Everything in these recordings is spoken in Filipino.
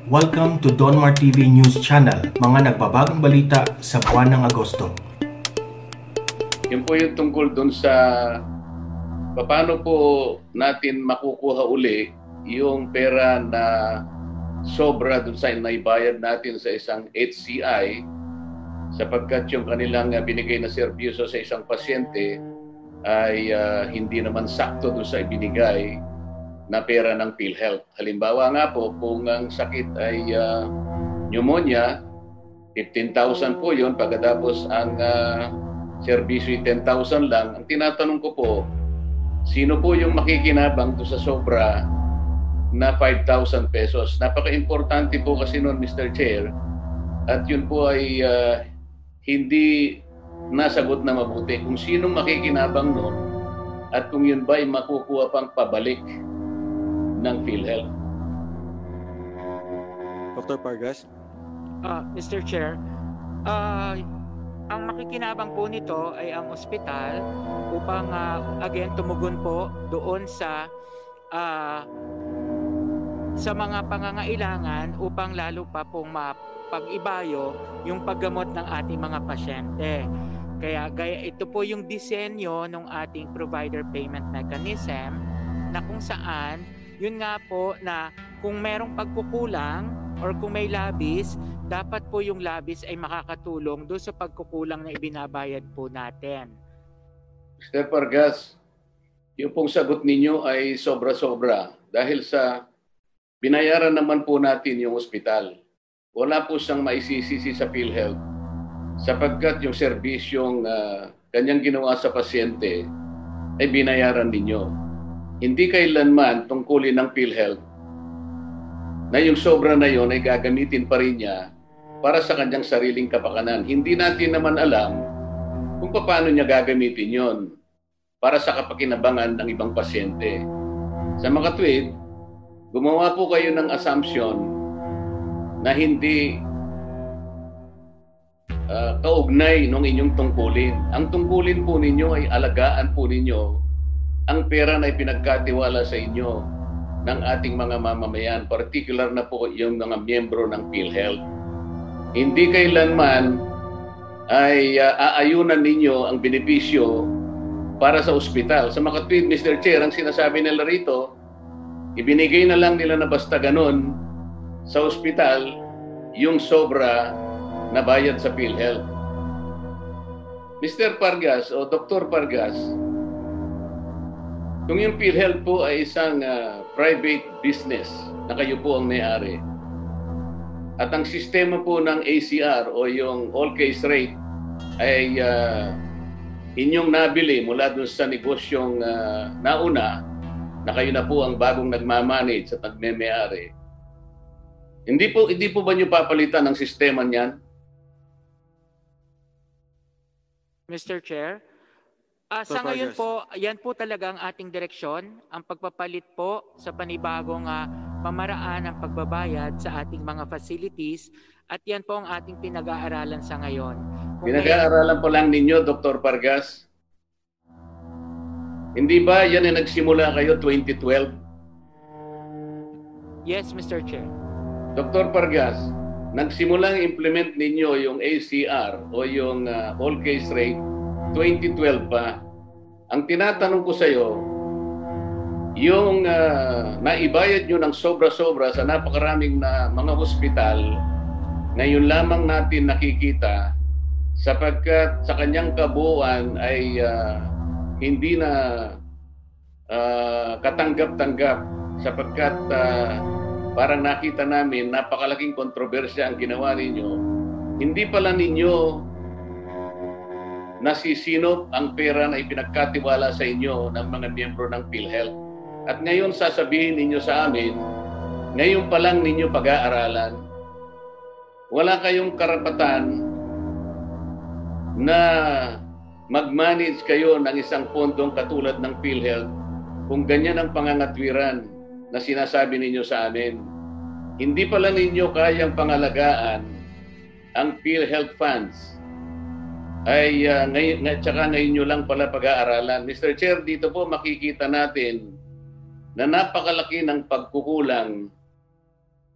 Welcome to Donmar TV News Channel, mga nagbabagong balita sa buwan ng Agosto. Yun po yung tungkol dun sa paano po natin makukuha uli yung pera na sobra dun sa naibayad natin sa isang HCI sapagkat yung kanilang binigay na serbisyo sa isang pasyente ay hindi naman sakto dun sa ibinigay na pera ng PhilHealth. Halimbawa nga po, kung ang sakit ay pneumonia, 15,000 po yun, pagkatapos ang serbisyo ay 10,000 lang. Ang tinatanong ko po, sino po yung makikinabang doon sa sobra na 5,000 pesos? Napaka-importante po kasi noon, Mr. Chair, at yun po ay hindi nasagot na mabuti kung sino makikinabang noon at kung yun ba ay makukuha pang pabalik ng PhilHealth. Dr. Pargas? Mr. Chair, ang makikinabang po nito ay ang ospital upang again tumugon po doon sa mga pangangailangan upang lalo pa pong mapag-ibayo yung paggamot ng ating mga pasyente. Kaya ito po yung disenyo ng ating provider payment mechanism na kung saan yun nga po na kung merong pagkukulang or kung may labis, dapat po yung labis ay makakatulong doon sa pagkukulang na ibinabayad po natin. Mr. Pargas, yung pong sagot ninyo ay sobra-sobra dahil sa binayaran naman po natin yung ospital. Wala po siyang maisisisi sa PhilHealth sapagkat yung serbisyong kanyang ginawa sa pasyente ay binayaran ninyo. Hindi kailanman tungkulin ng PhilHealth na yung sobra na yon ay gagamitin pa rin niya para sa kanyang sariling kapakanan. Hindi natin naman alam kung paano niya gagamitin yon para sa kapakinabangan ng ibang pasyente. Sa mga tweet, gumawa po kayo ng assumption na hindi kaugnay ng inyong tungkulin. Ang tungkulin po ninyo ay alagaan po ninyo ang pera na ipinagkatiwala sa inyo ng ating mga mamamayan, particular na po yung mga miyembro ng PhilHealth. Hindi kailanman ay aayunan ninyo ang benepisyo para sa ospital. Sa mga tweet, Mr. Chair, ang sinasabi nila rito, ibinigay na lang nila na basta ganun sa ospital yung sobra na bayad sa PhilHealth. Mr. Pargas o Dr. Pargas, kung yung PhilHealth po ay isang private business na kayo po ang may-ari at ang sistema po ng ACR o yung all case rate ay inyong nabili mula dun sa negosyong nauna na kayo na po ang bagong nagmamanage at nagme-may-ari, hindi po ba nyo papalitan ang sistema niyan? Mr. Chair, sa ngayon po, yan po talaga ang ating direksyon, ang pagpapalit po sa panibagong pamaraan ng pagbabayad sa ating mga facilities at yan po ang ating pinag-aaralan sa ngayon. Pinag-aaralan po lang ninyo, Dr. Pargas? Hindi ba yan ay nagsimula kayo 2012? Yes, Mr. Chair. Dr. Pargas, nagsimulang implement ninyo yung ACR o yung all case rate 2012 pa. Ang tinatanong ko sa iyo, yung naibayad nyo ng sobra-sobra sa napakaraming na mga ospital, ngayon lamang natin nakikita sapagkat sa kanyang kabuuan ay hindi na katanggap-tanggap sapagkat parang nakita namin napakalaking kontrobersya ang ginawa ninyo. Hindi pala ninyo nasisinop ang pera na ipinagkatiwala sa inyo ng mga miyembro ng PhilHealth. At ngayon sasabihin ninyo sa amin, ngayon pa lang ninyo pag-aaralan, wala kayong karapatan na mag-manage kayo ng isang pondong katulad ng PhilHealth kung ganyan ang pangangatwiran na sinasabi ninyo sa amin. Hindi pala ninyo kayang pangalagaan ang PhilHealth funds ay ngayon nyo lang pala pag-aaralan. Mr. Chair, dito po makikita natin na napakalaki ng pagkukulang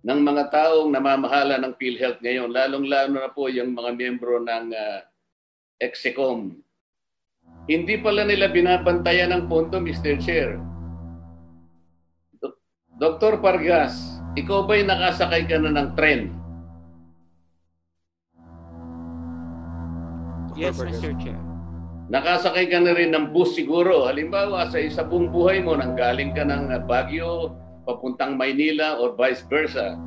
ng mga taong namamahala ng PhilHealth ngayon, lalong-lalo na po yung mga miyembro ng Execom. Hindi pala nila binabantayan ng pondo, Mr. Chair. Dr. Pargas, ikaw ba'y nakasakay ka na ng tren? Yes, Mr. Chair. Nakasakay ka na rin ng bus siguro. Halimbawa, sa buong buhay mo, nanggaling ka ng Baguio, papuntang Maynila, or vice versa.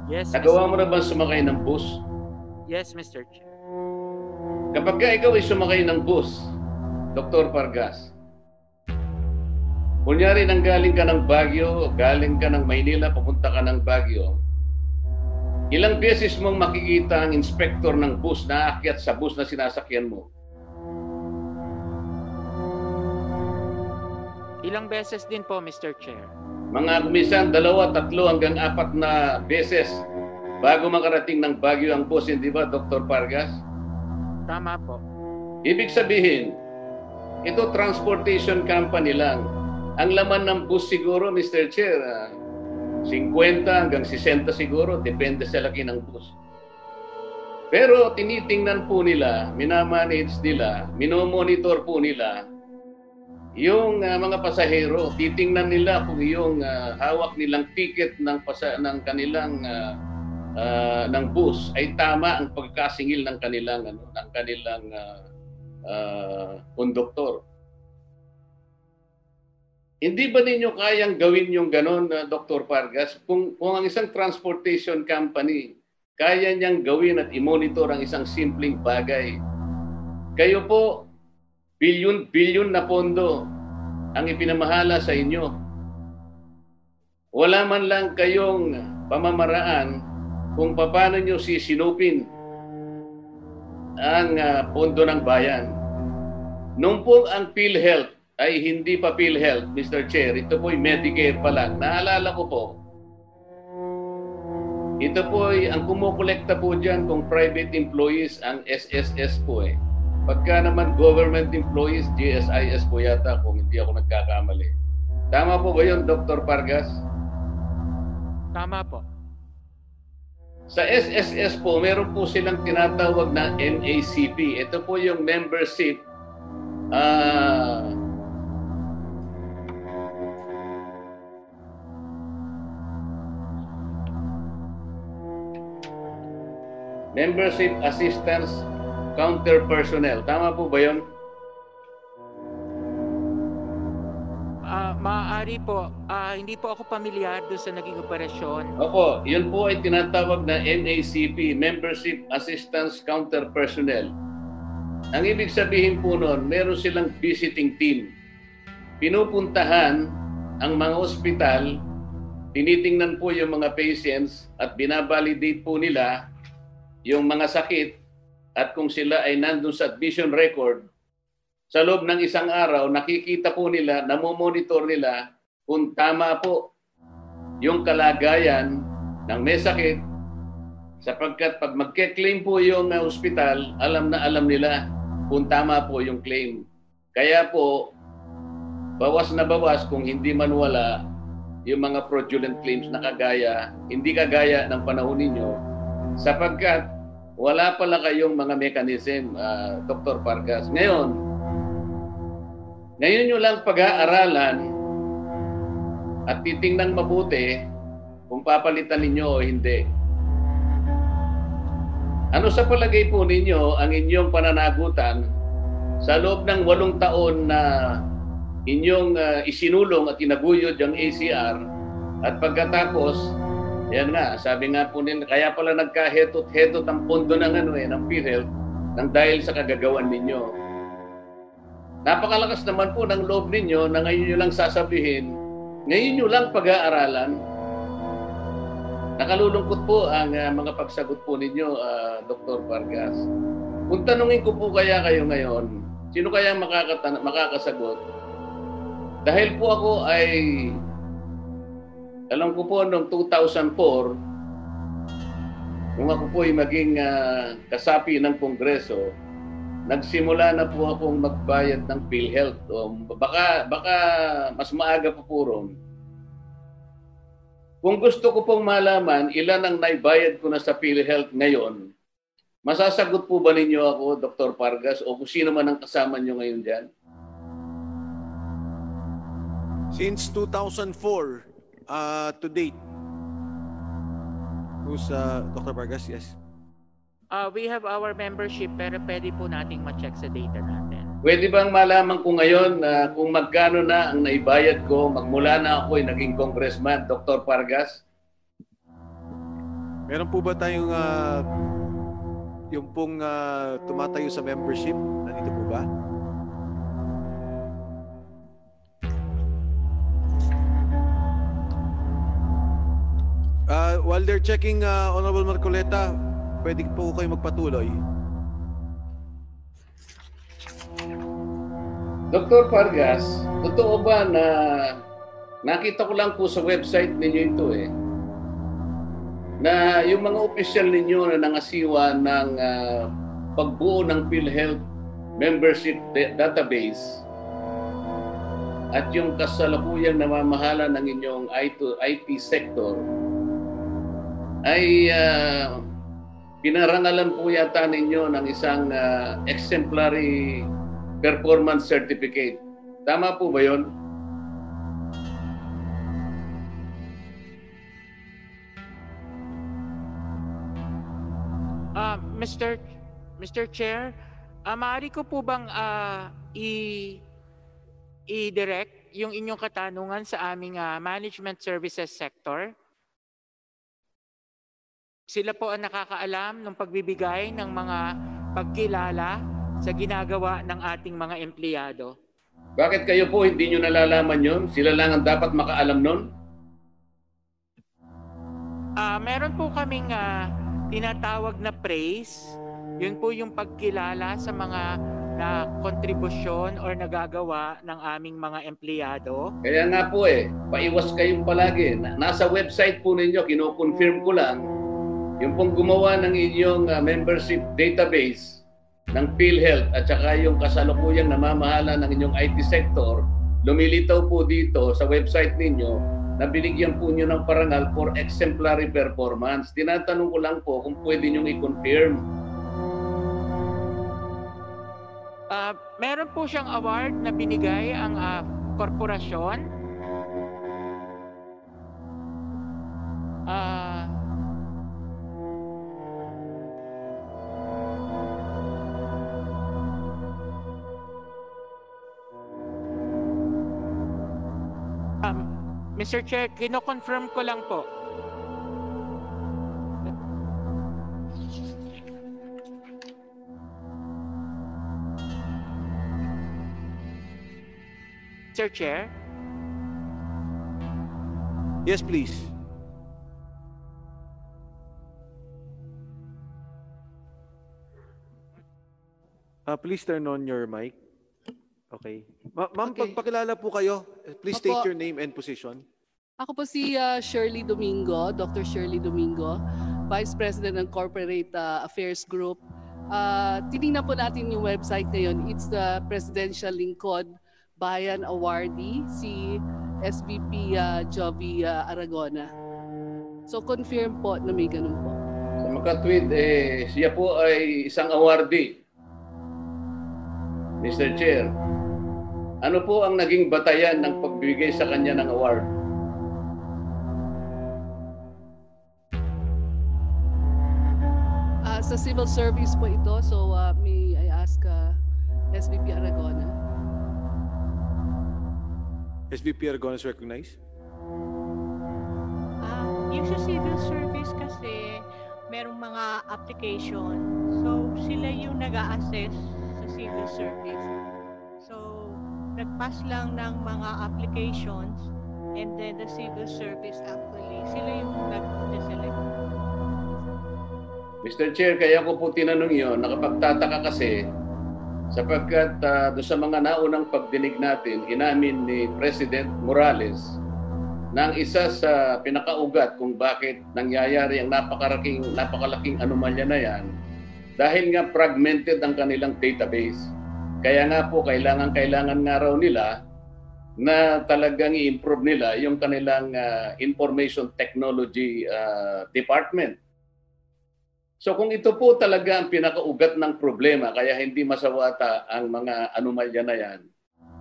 Yes, Nagawa mo na ba sumakay ng bus? Yes, Mr. Chair. Kapag ikaw ay sumakay ng bus, Dr. Pargas, kunyari nanggaling ka ng Baguio, galing ka ng Maynila, papunta ka ng Baguio, ilang beses mong makikita ang inspektor ng bus na aakyat sa bus na sinasakyan mo? Ilang beses din po, Mr. Chair. Mga kumisan, 2, 3 hanggang 4 na beses bago makarating ng Baguio ang bus, hindi ba, Dr. Pargas? Tama po. Ibig sabihin, ito transportation company lang. Ang laman ng bus siguro, Mr. Chair, 50 hanggang 60 siguro, depende sa laki ng bus. Pero tinitingnan po nila, minamanage nila, minomonitor po nila yung mga pasahero. Titingnan nila kung yung hawak nilang ticket ng kanilang ng bus ay tama ang pagkasingil ng kanilang konduktor. Hindi ba ninyo kayang gawin yung ganon, Dr. Pargas? Kung ang isang transportation company kaya niyang gawin at i-monitor ang isang simpleng bagay, kayo po, bilyon na pondo ang ipinamahala sa inyo. Wala man lang kayong pamamaraan kung paano nyo sisinupin ang pondo ng bayan. Nung po ang PhilHealth ay hindi pa PhilHealth, Mr. Chair, ito po'y Medicare pa lang. Naalala ko po, ito po'y ang kumukolekta po dyan kung private employees ang SSS po eh. Pagka naman government employees, GSIS po yata kung hindi ako nagkakamali. Tama po ba yun, Dr. Pargas? Tama po. Sa SSS po, meron po silang tinatawag na MACP. Ito po yung membership Membership Assistance Counter Personnel. Tama po ba yun? Maaari po. Hindi po ako pamilyar doon sa naging operasyon. Opo, yun po ay tinatawag na MACP, Membership Assistance Counter Personnel. Ang ibig sabihin po nun, meron silang visiting team. Pinupuntahan ang mga ospital, tinitingnan po yung mga patients at binabalidate po nila yung mga sakit at kung sila ay nandun sa admission record. Sa loob ng isang araw, nakikita po nila, namomonitor nila kung tama po yung kalagayan ng may sakit, sapagkat pag magke-claim po yung ospital, alam na alam nila kung tama po yung claim. Kaya po, bawas na bawas kung hindi man wala yung mga fraudulent claims na hindi kagaya ng panahon ninyo, sapagkat wala pala kayong mga mechanism, Dr. Pargas. Ngayon nyo lang pag-aaralan at titingnan mabuti kung papalitan ninyo o hindi. Ano sa palagay po ninyo ang inyong pananagutan sa loob ng 8 taon na inyong isinulong at inaguyod yung ACR at pagkatapos, yan nga, sabi nga po nila, kaya pala nagka-hetot-hetot ang pondo ng PhilHealth nang dahil sa kagagawan ninyo. Napakalakas naman po ng loob ninyo na ngayon nyo lang sasabihin, ngayon nyo lang pag-aaralan. Nakalulungkot po ang mga pagsagot po ninyo, Dr. Pargas. Kung tanungin ko po kaya kayo ngayon, sino kaya makakasagot? Dahil po ako ay, alam ko po noong 2004, nung ako po ay maging kasapi ng Kongreso, nagsimula na po akong magbayad ng PhilHealth. Baka mas maaga pa po ron. Kung gusto ko pong malaman ilan ang naibayad ko na sa PhilHealth ngayon, masasagot po ba ninyo ako, Dr. Pargas, o kung sino man ang kasama nyo ngayon dyan? Since 2004 to date. Who's Dr. Vargas? Yes. We have our membership pero pwede po nating ma-check sa data natin. Pwede bang malaman ko ngayon kung magkano na ang naibayad ko magmula na ako ay naging congressman, Dr. Pargas? Meron po ba tayong yung pong tumatayo sa membership? Nandito po ba? While they're checking, Honorable Marcoleta, pwede po kayo magpatuloy. Dr. Pargas, totoo ba na nakita ko lang po sa website ninyo ito na yung mga opisyal ninyo na nangasiwa ng pagbuo ng PhilHealth membership database at yung kasalukuyang namamahala ng inyong IT sector ay pinarangalan po yata ninyo ng isang exemplary performance certificate. Tama po ba yun? Mr. Chair, maaari ko po bang i-direct yung inyong katanungan sa aming management services sector? Sila po ang nakakaalam ng pagbibigay ng mga pagkilala sa ginagawa ng ating mga empleyado. Bakit kayo po hindi nyo nalalaman yun? Sila lang ang dapat makaalam nun? Meron po kaming tinatawag na praise. Yun po yung pagkilala sa mga na kontribusyon or nagagawa ng aming mga empleyado. Kaya nga po paiwas kayong palagi. Nasa website po ninyo, kino-confirm ko lang, yung pong gumawa ng inyong membership database ng PhilHealth at saka yung kasalukuyang namamahala ng inyong IT sector, lumilitaw po dito sa website ninyo na binigyan po nyo ng parangal for exemplary performance. Tinatanong ko lang po kung pwede nyo i-confirm. Meron po siyang award na binigay ang korporasyon. Mr. Chair, kino-confirm ko lang po. Mr. Chair? Yes, please. Please turn on your mic. Okay. Ma'am, Okay. pagpakilala po kayo. Please Opo. state your name and position. Ako po si Shirley Domingo, Dr. Shirley Domingo, Vice President ng Corporate Affairs Group. Tinignan po natin yung website ngayon. It's the Presidential Lingkod Bayan Awardee, si SVP Jovi Aragona. So confirm po na may ganun po. Sa makatwid, siya po ay isang awardee. Mr. Chair, ano po ang naging batayan ng pagbibigay sa kanya ng award? Sa civil service po ito, so may I ask SVP Aragona. SVP Aragona is recognized. Yung sa civil service kasi merong mga application. So sila yung nag-a-assess sa civil service. So nag-pass lang ng mga applications and then the civil service actually sila yung nag-select. Mr. Chair, kaya ko po tinanong yun, nakapagtataka kasi sapagkat doon sa mga naunang pagdinig natin, inamin ni President Morales na ang isa sa pinakaugat kung bakit nangyayari ang napakalaking anomalya na yan dahil nga fragmented ang kanilang database. Kaya nga po, kailangan nga raw nila na talagang i-improve nila yung kanilang information technology department. So kung ito po talaga ang pinakaugat ng problema kaya hindi masawata ang mga anomalya na yan,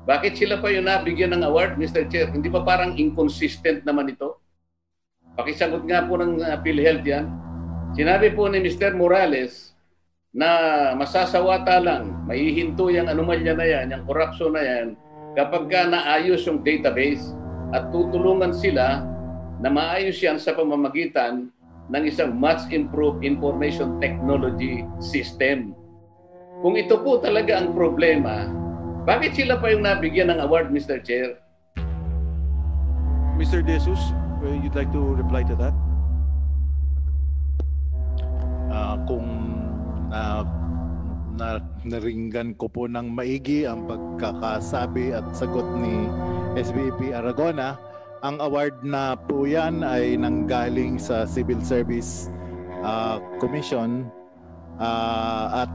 bakit sila pa yung nabigyan ng award, Mr. Chair? Hindi pa parang inconsistent naman ito? Pakisagot nga po ng PhilHealth yan. Sinabi po ni Mr. Morales na masasawata lang, maihinto yung anomalya na yan, yung corruption na yan, kapag ka naayos yung database at tutulungan sila na maayos yan sa pamamagitan ng isang much improved information technology system. Kung ito po talaga ang problema, bakit sila pa yung nabigyan ng award, Mr. Chair? Mr. De Jesus, you'd like to reply to that? Kung naringgan ko po ng maigi ang pagkakasabi at sagot ni SVP Aragona, ang award na po yan ay nanggaling sa Civil Service Commission at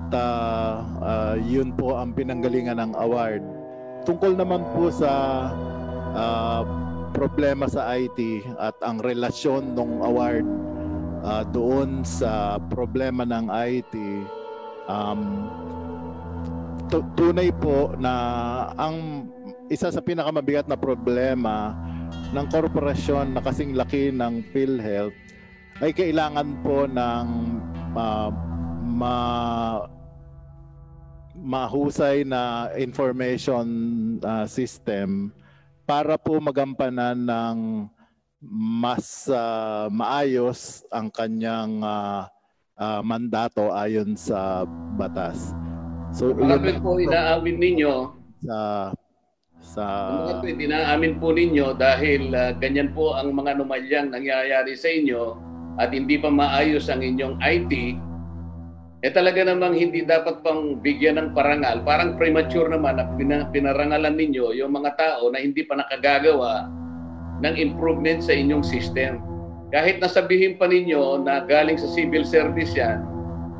yun po ang pinanggalingan ng award. Tungkol naman po sa problema sa IT at ang relasyon ng award doon sa problema ng IT, tunay po na ang isa sa pinakamabigat na problema ng korporasyon na kasing laki ng PhilHealth ay kailangan po ng mahusay na information system para po magampanan ng mas maayos ang kanyang mandato ayon sa batas. So, bakit po inaamin ninyo bakit inaamin po ninyo dahil ganyan po ang mga anomalyang nangyayari sa inyo at hindi pa maayos ang inyong IT, talaga namang hindi dapat pang bigyan ng parangal. Parang premature naman na pinarangalan ninyo yung mga tao na hindi pa nakagagawa ng improvement sa inyong system. Kahit nasabihin pa ninyo na galing sa civil service yan,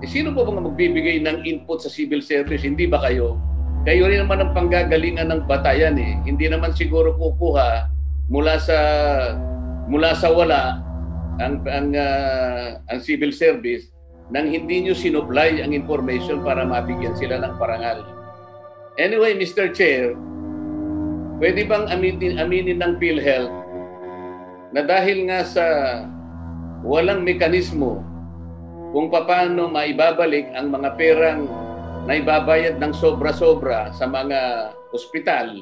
sino po bang magbibigay ng input sa civil service? Hindi ba kayo? Kayo rin naman ang panggagalingan ng batayan eh. Hindi naman siguro kukuha mula sa wala ang civil service nang hindi nyo sinupply ang information para mabigyan sila ng parangal. Anyway, Mr. Chair, pwede bang aminin ng PhilHealth na dahil nga sa walang mekanismo kung paano maibabalik ang mga perang na ibabayad ng sobra-sobra sa mga ospital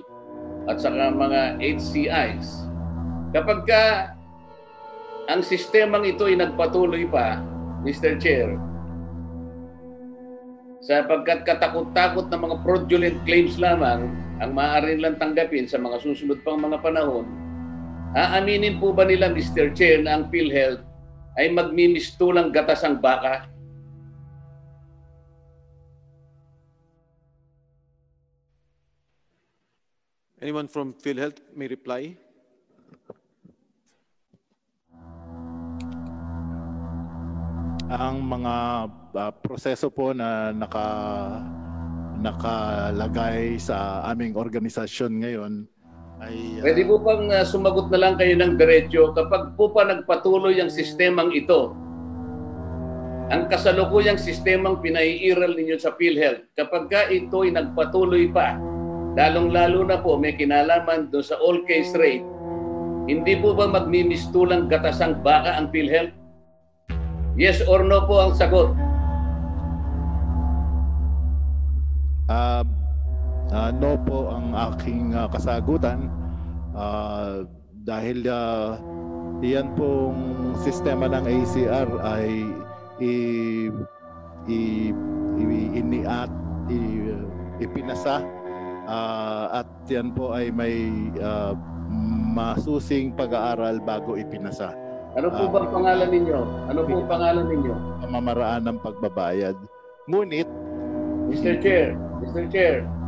at sa mga HCIs, kapag ka ang sistemang ito ay nagpatuloy pa, Mr. Chair, sapagkat katakot-takot na mga fraudulent claims lamang ang maaari nilang tanggapin sa mga susunod pang mga panahon, aaminin po ba nila, Mr. Chair, na ang PhilHealth ay magmimistulang gatas ang baka? Anyone from PhilHealth may reply? Ang mga proseso po na nakalagay sa aming organisasyon ngayon ay pwede po bang sumagot na lang kayo ng diretso kapag po pa nagpatuloy ang sistemang ito, ang kasalukuyang sistemang pinaiiral ninyo sa PhilHealth, kapag ka ito ay nagpatuloy pa, lalong-lalo na po may kinalaman doon sa all case rate, hindi po ba magmimistulang gatasang baka ang PhilHealth? Yes or no po ang sagot? No po ang aking kasagutan dahil iyan pong sistema ng ACR ay ipinasa at yan po ay may masusing pag-aaral bago ipinasa. Ano po bang pangalan ninyo? Ano po pangalan ninyo? Pamamaraan ng pagbabayad. Ngunit, Mr. Chair,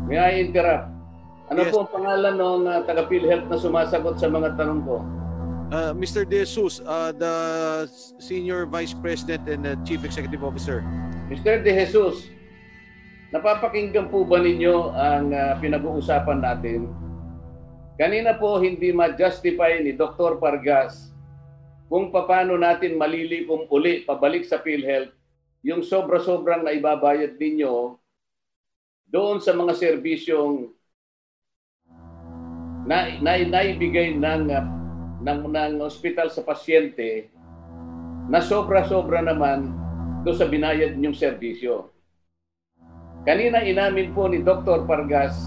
may I interrupt? Ano po ang pangalan ng taga PhilHealth na sumasagot sa mga tanong ko? Mr. De Jesus, the Senior Vice President and Chief Executive Officer. Mr. De Jesus, napapakinggan po ba ninyo ang pinag-uusapan natin? kanina po hindi ma-justify ni Dr. Pargas kung paano natin malilikom uli pabalik sa PhilHealth yung sobra-sobrang naibabayad ninyo doon sa mga serbisyong naibigay ng ospital sa pasyente na sobra-sobra naman doon sa binayad ninyong serbisyo. Kanina inamin po ni Dr. Pargas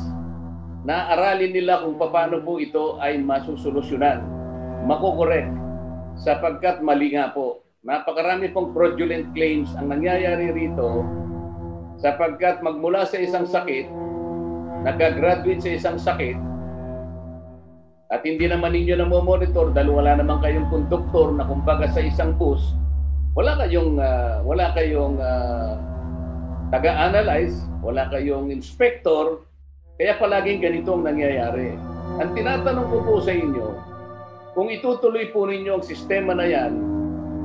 na aralin nila kung paano po ito ay masusolusyonan, makukorek, sapagkat mali nga po. Napakarami pong fraudulent claims ang nangyayari rito sapagkat magmula sa isang sakit, nag-graduate sa isang sakit, at hindi naman ninyo na monitor dahil wala naman kayong konduktor na kumbaga sa isang bus, wala kayong taga-analyze, wala kayong inspector, kaya palaging ganito ang nangyayari. Ang tinatanong ko po sa inyo, kung itutuloy po ninyo ang sistema na yan,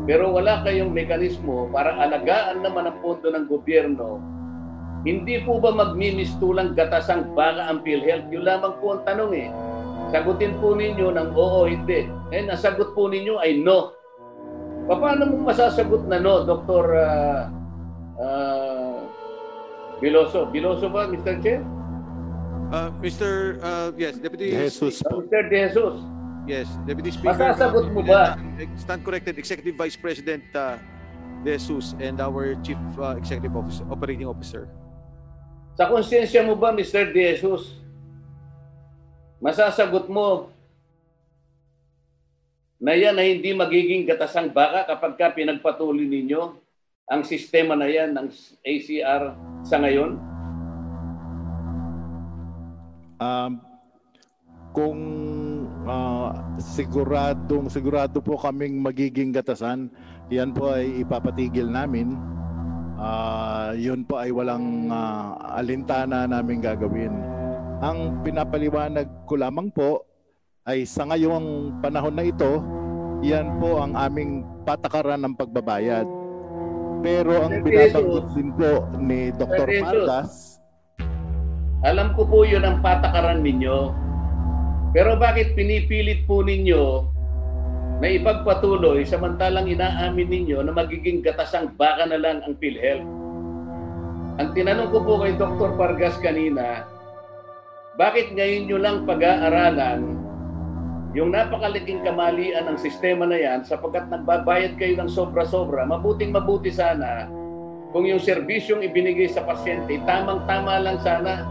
pero wala kayong mekanismo para alagaan naman ang pondo ng gobyerno, hindi po ba magmimistulang gatasang baka ang PhilHealth? Yun lamang po ang tanong eh. Sagutin po ninyo ng oo, hindi. Eh, nasagot po ninyo ay no. Paano mo masasagot na no, Dr. Biloso? Biloso ba, Mr. Chair? Yes, Deputy Jesus po. Mr. De Jesus. Yes, Deputy Speaker. Masasagot mo ba? Stand corrected, Executive Vice President De Jesus and our Chief Executive Officer, Operating Officer. Sa konsensya mo ba, Mr. De Jesus, masasagot mo na yan na hindi magiging gatasang baka kapag ka pinagpatuloy ninyo ang sistema na yan ng ACR sa ngayon? Kung sigurado po kaming magiging gatasan, yan po ay ipapatigil namin. Yun po ay walang alintana namin gagawin. Ang pinapaliwanag ko lamang po ay sa ngayong panahon na ito, yan po ang aming patakaran ng pagbabayad. Pero ang binabanggit din po ni Dr. Pargas, alam ko po yun ang patakaran ninyo. Pero bakit pinipilit po ninyo na ipagpatuloy samantalang inaamin ninyo na magiging gatasang baka na lang ang PhilHealth? Ang tinanong ko po kay Dr. Pargas kanina, bakit ngayon nyo lang pag-aaralan yung napakaliking kamalian ng sistema na yan sapagkat nagbabayad kayo ng sobra-sobra? Mabuting-mabuti sana kung yung serbisyong ibinigay sa pasyente, tamang-tama lang sana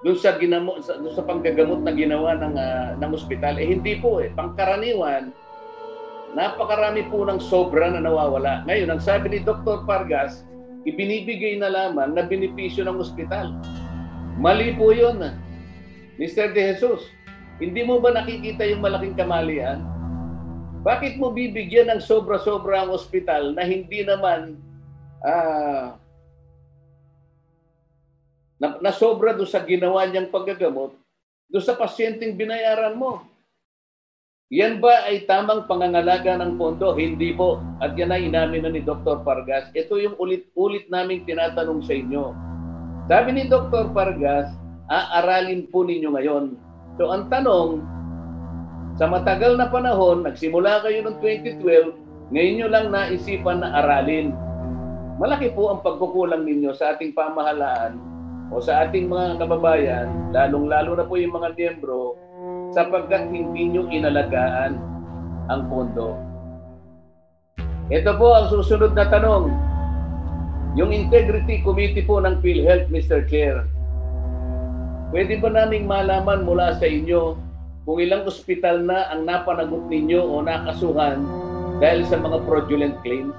doon sa panggagamot na ginawa ng ospital. Eh hindi po eh. Pangkaraniwan, napakarami po ng sobra na nawawala. Ngayon, ang sabi ni Dr. Pargas, ibinibigay na lamang na benepisyo ng ospital. Mali po yun, Mr. De Jesus. Hindi mo ba nakikita yung malaking kamalian? Bakit mo bibigyan ng sobra-sobra ang ospital na hindi naman na sobra doon sa ginawa niyang paggagamot doon sa pasyenteng binayaran mo? Yan ba ay tamang pangangalaga ng pondo? Hindi po. At yan ay inamin na ni Dr. Pargas. Ito yung ulit-ulit naming tinatanong sa inyo. Sabi ni Dr. Pargas, aaralin po ninyo ngayon. So ang tanong, sa matagal na panahon, nagsimula kayo noong 2012, ngayon nyo lang naisipan na aralin. Malaki po ang pagkukulang ninyo sa ating pamahalaan o sa ating mga kababayan, lalong-lalo na po yung mga miyembro, sapagkat hindi nyo inalagaan ang pondo. Ito po ang susunod na tanong. Yung Integrity Committee po ng PhilHealth, Mr. Chair, pwede ba naming malaman mula sa inyo kung ilang ospital na ang napanagot ninyo o nakasuhan dahil sa mga fraudulent claims?